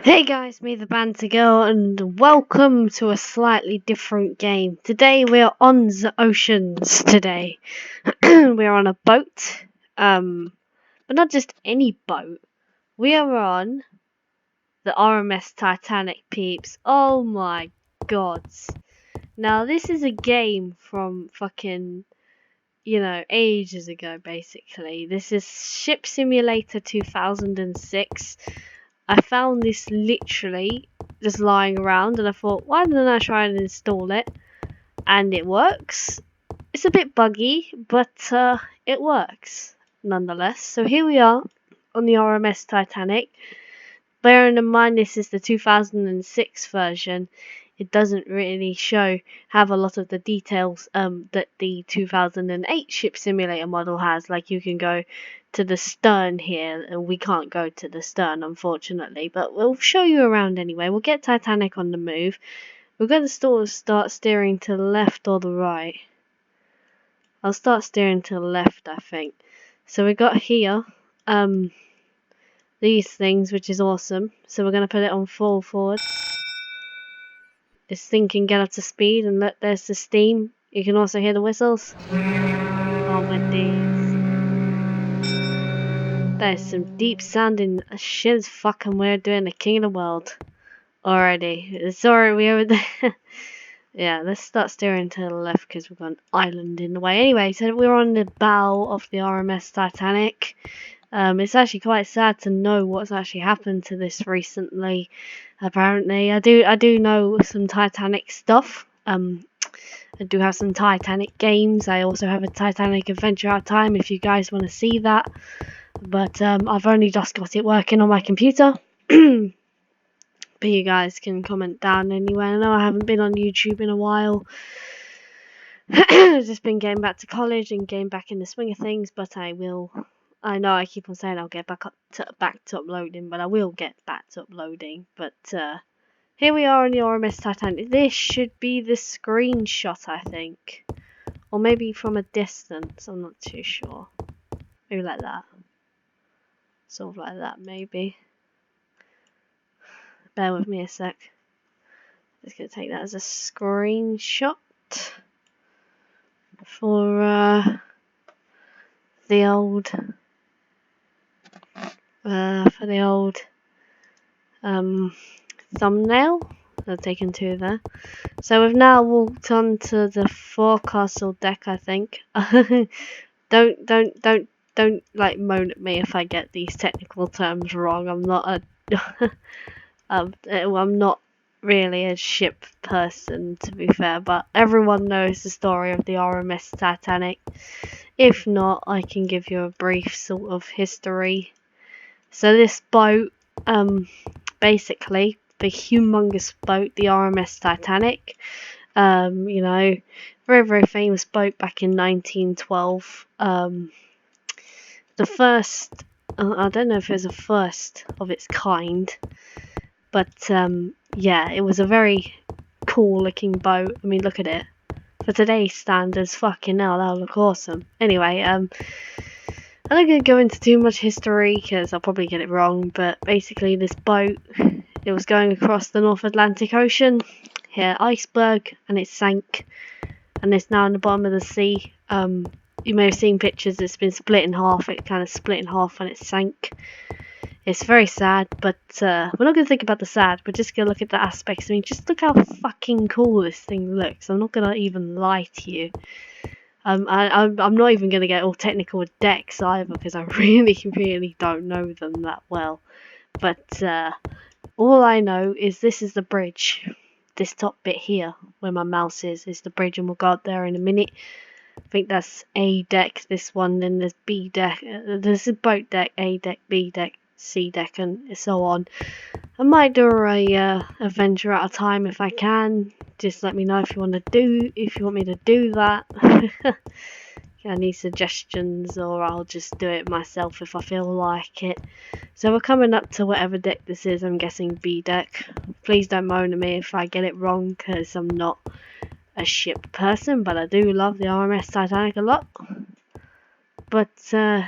Hey guys, me the Banter Girl, and welcome to a slightly different game. Today we are on the oceans. Today we are on a boat, but not just any boat. We are on the RMS Titanic, peeps. Oh my gods! Now this is a game from fucking ages ago. Basically, this is Ship Simulator 2006. I found this literally just lying around and I thought, why didn't I try and install it? And it works. It's a bit buggy, but it works nonetheless. So here we are on the RMS Titanic. Bearing in mind this is the 2006 version, it doesn't really have a lot of the details that the 2008 Ship Simulator model has. Like you can go to the stern here, and we can't go to the stern unfortunately, but we'll show you around anyway. We'll get Titanic on the move. We're going to start steering to the left or the right. I'll start steering to the left, I think. So we got here these things, which is awesome. So we're going to put it on full forward. This thing can get up to speed, and look, there's the steam. You can also hear the whistles. Oh my days. There's some deep sounding shit as fucking weird doing the king of the world already. Sorry, we over there. Yeah, let's start steering to the left because we've got an island in the way. Anyway, so we're on the bow of the RMS Titanic. It's actually quite sad to know what's actually happened to this recently. Apparently, I do know some Titanic stuff. I do have some Titanic games. I also have a Titanic Adventure Out of Time if you guys want to see that. But I've only just got it working on my computer. But you guys can comment down anyway. I know I haven't been on YouTube in a while. I've just been getting back to college and getting back in the swing of things, but I will. I know I keep on saying I'll get back to uploading, but I will get back to uploading. But here we are on the RMS Titanic. This should be the screenshot, I think, or maybe from a distance. I'm not too sure. Maybe like that, sort of like that, maybe. Bear with me a sec. Just gonna take that as a screenshot for the old thumbnail. I've taken two there. So we've now walked onto the forecastle deck, I think. don't like moan at me if I get these technical terms wrong. I'm not a I'm not really a ship person, to be fair, but everyone knows the story of the RMS Titanic. If not, I can give you a brief sort of history. So this boat, basically the humongous boat, the RMS Titanic, very, very famous boat back in 1912. The first, I don't know if it was the first of its kind, but yeah, it was a very cool looking boat. I mean, look at it. For today's standards, fucking hell, that'll look awesome. Anyway, I'm not going to go into too much history because I'll probably get it wrong, but basically this boat, it was going across the North Atlantic Ocean, hit iceberg, and it sank, and it's now in the bottom of the sea. You may have seen pictures, it's been split in half. It kind of split in half when it sank. It's very sad, but we're not going to think about the sad. We're just going to look at the aspects. I mean, just look how fucking cool this thing looks. I'm not going to even lie to you. I'm not even going to get all technical with decks either, because I really, really don't know them that well. But all I know is this is the bridge. This top bit here, where my mouse is the bridge, and we'll go up there in a minute. I think that's A deck, this one, then there's B deck. There's a boat deck, A deck, B deck, C deck, and so on. I might do a adventure at a time if I can. Just let me know if you want me to do that. Any suggestions, or I'll just do it myself if I feel like it. So we're coming up to whatever deck this is. I'm guessing B deck. Please don't moan at me if I get it wrong, because I'm not a ship person, but I do love the RMS Titanic a lot. But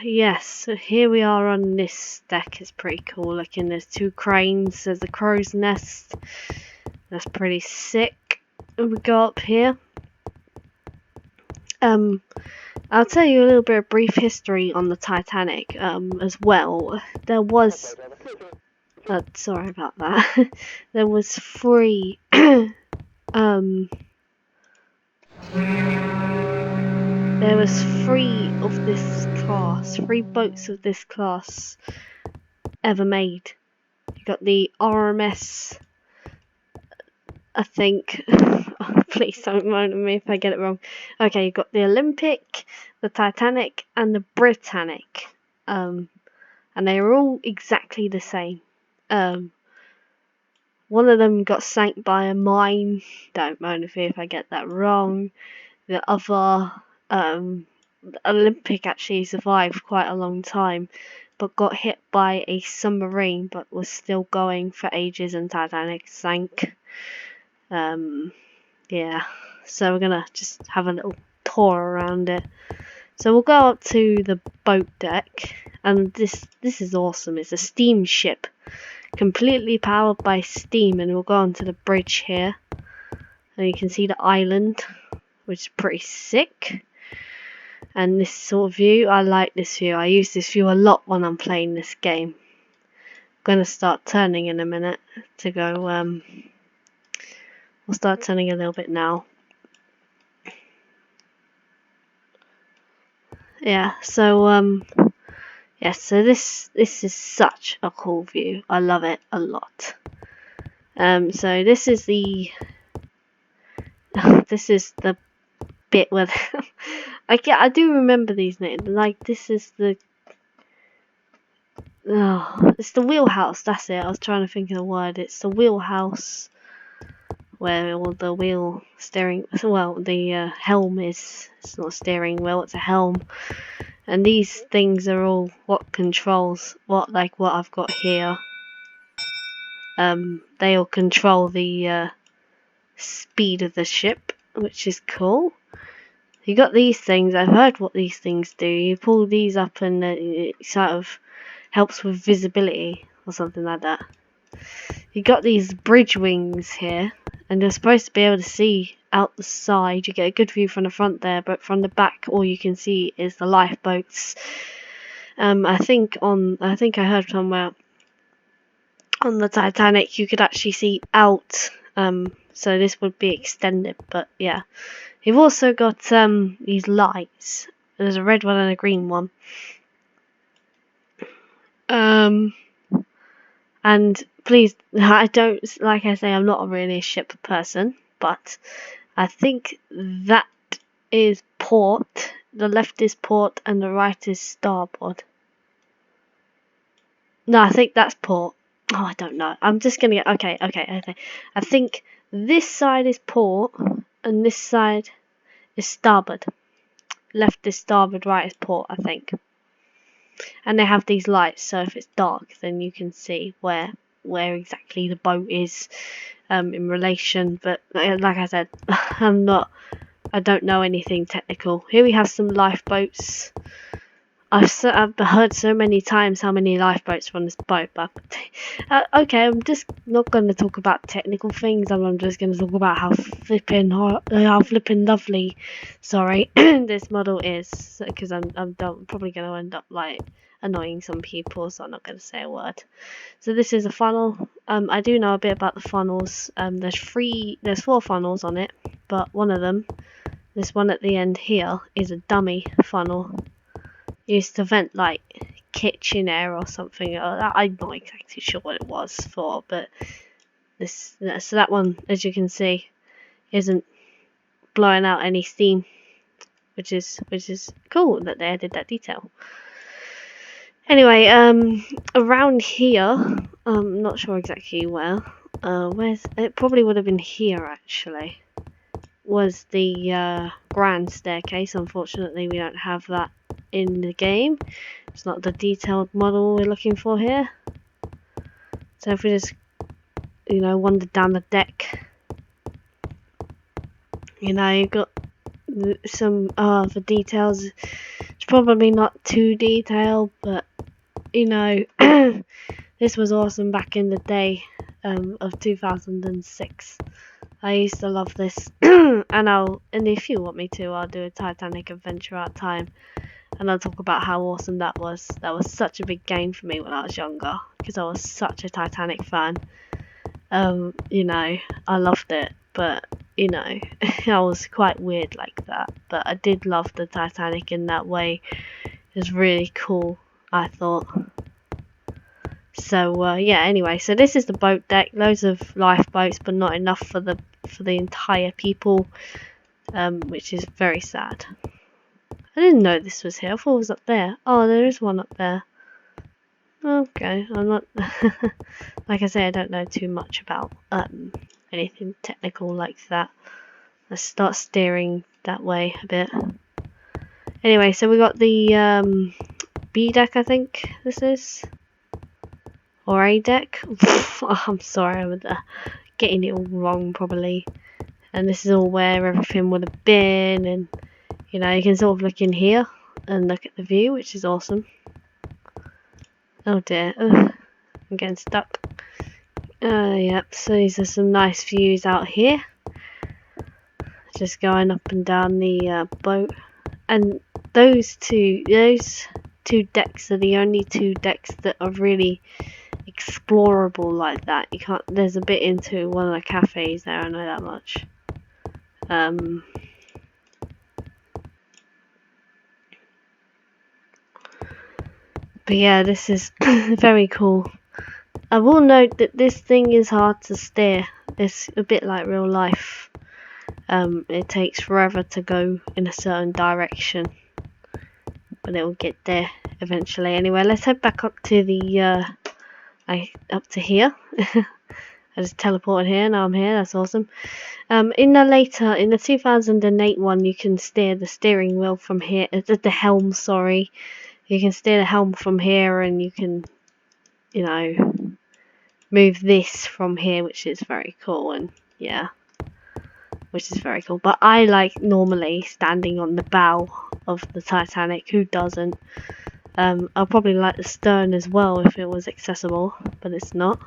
yes, so here we are on this deck. It's pretty cool looking. There's 2 cranes, there's a crow's nest. That's pretty sick. And we go up here. I'll tell you a little bit of brief history on the Titanic as well. There was sorry about that. There was 3 there was 3 of this class, 3 boats of this class ever made. You got the RMS, I think. Please don't moan at me if I get it wrong. Okay, you got the Olympic, the Titanic, and the Britannic. And they were all exactly the same. One of them got sank by a mine. Don't moan at me if I get that wrong. The other, the Olympic actually survived quite a long time, but got hit by a submarine, but was still going for ages, and Titanic sank. Yeah, so we're gonna just have a little tour around it. So we'll go up to the boat deck, and this is awesome. It's a steamship, completely powered by steam, and we'll go onto the bridge here, and you can see the island, which is pretty sick. And this sort of view, I like this view. I use this view a lot when I'm playing this game. I'm gonna start turning in a minute to go. We'll start turning a little bit now. Yeah. So yeah. So this is such a cool view. I love it a lot. So this is the bit where I do remember these names. Like this is the it's the wheelhouse. That's it. I was trying to think of the word. It's the wheelhouse where all the wheel steering. Well, the helm is. It's not a steering wheel. It's a helm. And these things are all what controls what I've got here. They all control the speed of the ship, which is cool. You got these things. I've heard what these things do. You pull these up and it sort of helps with visibility or something like that. You got these bridge wings here, and you're supposed to be able to see out the side. You get a good view from the front there, but from the back all you can see is the lifeboats. I think I heard somewhere on the Titanic you could actually see out, so this would be extended, but yeah. You've also got these lights. There's a red one and a green one. And please, I don't, like I say, I'm not really a ship person, but I think that is port. The left is port and the right is starboard. No, I think that's port. Oh, I don't know. I'm just gonna get okay. I think this side is port and this side is starboard. Left is starboard, right is port, I think. And they have these lights, so if it's dark, then you can see where exactly the boat is in relation. But like I said, I don't know anything technical. Here we have some lifeboats. I've heard so many times how many lifeboats are on this boat, but okay, I'm just not going to talk about technical things. I'm just going to talk about how flippin' lovely, sorry, this model is, because I'm probably going to end up like annoying some people, so I'm not going to say a word. So this is a funnel. I do know a bit about the funnels. There's 4 funnels on it, but one of them, this one at the end here, is a dummy funnel. Used to vent like kitchen air or something. I'm not exactly sure what it was for, but so that one, as you can see, isn't blowing out any steam, which is cool that they added that detail. Anyway, around here, I'm not sure exactly where. Where's it? Probably would have been here actually. Was the grand staircase. Unfortunately, we don't have that in the game. It's not the detailed model we're looking for here. So if we just, wander down the deck, you've got some the details It's probably not too detailed, but you know, this was awesome back in the day of 2006. I used to love this, and if you want me to, I'll do a Titanic Adventure Out Time, and I'll talk about how awesome that was. That was such a big game for me when I was younger, because I was such a Titanic fan. You know, I loved it, but you know, I was quite weird like that. But I did love the Titanic in that way. It was really cool, I thought. So yeah, anyway, so this is the boat deck. Loads of lifeboats, but not enough for the entire people, which is very sad. I didn't know this was here. I thought it was up there. Oh, there is one up there. Okay, I'm not. Like I say, I don't know too much about anything technical like that. Let's start steering that way a bit. Anyway, so we got the B deck, I think this is, or A deck. Oh, I'm sorry, I'm getting it all wrong probably. And this is all where everything would have been, and you know, you can sort of look in here and look at the view, which is awesome. Oh dear, ugh, I'm getting stuck. Yep, so these are some nice views out here. Just going up and down the boat. And those two decks are the only two decks that are really explorable like that. You can't, there's a bit into one of the cafes there, I know that much. But yeah, this is very cool. I will note that this thing is hard to steer. It's a bit like real life. It takes forever to go in a certain direction, but it will get there eventually. Anyway, let's head back up to the up to here. I just teleported here. Now I'm here. That's awesome. In the 2008 one, you can steer the steering wheel from here. The helm, sorry. You can steer the helm from here, and you can, you know, move this from here, which is very cool. And yeah, which is very cool. But I like normally standing on the bow of the Titanic. Who doesn't? I'll probably like the stern as well if it was accessible, but it's not.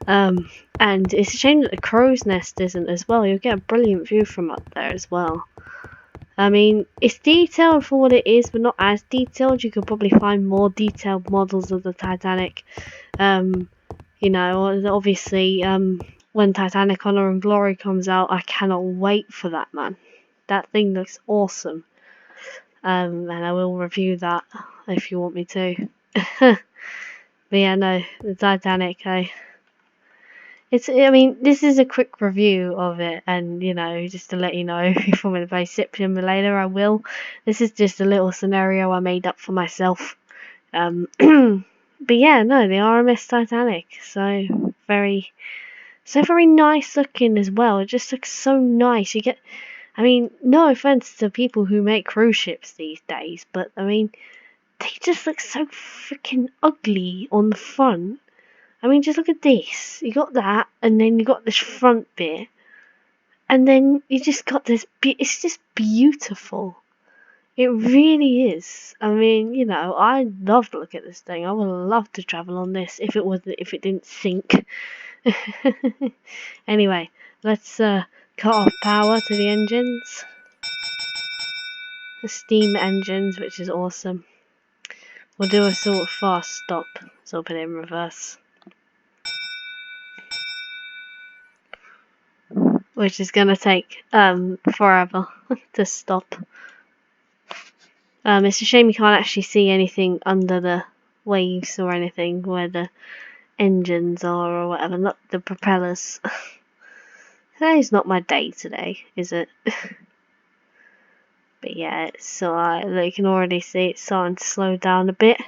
And it's a shame that the crow's nest isn't as well. You'll get a brilliant view from up there as well. I mean, it's detailed for what it is, but not as detailed. You could probably find more detailed models of the Titanic. You know, obviously, when Titanic Honor and Glory comes out, I cannot wait for that, man. That thing looks awesome. And I will review that if you want me to. But yeah, no, the Titanic, I mean, this is a quick review of it, and you know, just to let you know, if you want me to play Ship Simulator, I will. This is just a little scenario I made up for myself. But yeah, no, the RMS Titanic, so very nice looking as well. It just looks so nice. I mean, no offense to people who make cruise ships these days, but I mean, they just look so freaking ugly on the front. I mean, just look at this. You got that, and then you got this front bit, and then you just got this. It's just beautiful. It really is. I mean, you know, I love to look at this thing. I would love to travel on this if it didn't sink. Anyway, let's cut off power to the engines. The steam engines, which is awesome. We'll do a sort of fast stop, so I'll put it in reverse. Which is gonna take forever to stop. It's a shame you can't actually see anything under the waves or anything where the engines are or whatever, not the propellers. Today's not my day today, is it? But yeah, it's alright. You can already see it's starting to slow down a bit.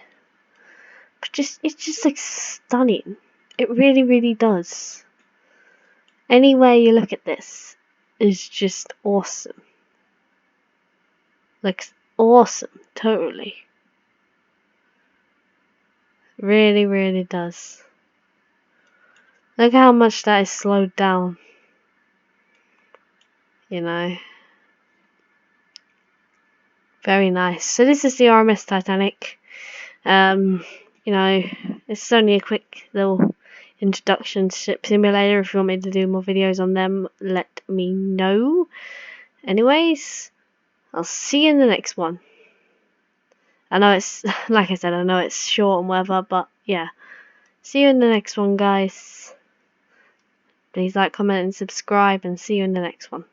But it just looks stunning. It really, really does. Any way you look at this is just awesome. Looks awesome, totally. Really, really does. Look how much that is slowed down. You know. Very nice. So this is the RMS Titanic. You know, it's only a quick little introduction to Ship Simulator. If you want me to do more videos on them, let me know. Anyways, I'll see you in the next one. I know it's, like I said, I know it's short and whatever, but yeah. See you in the next one, guys. Please like, comment, and subscribe, and see you in the next one.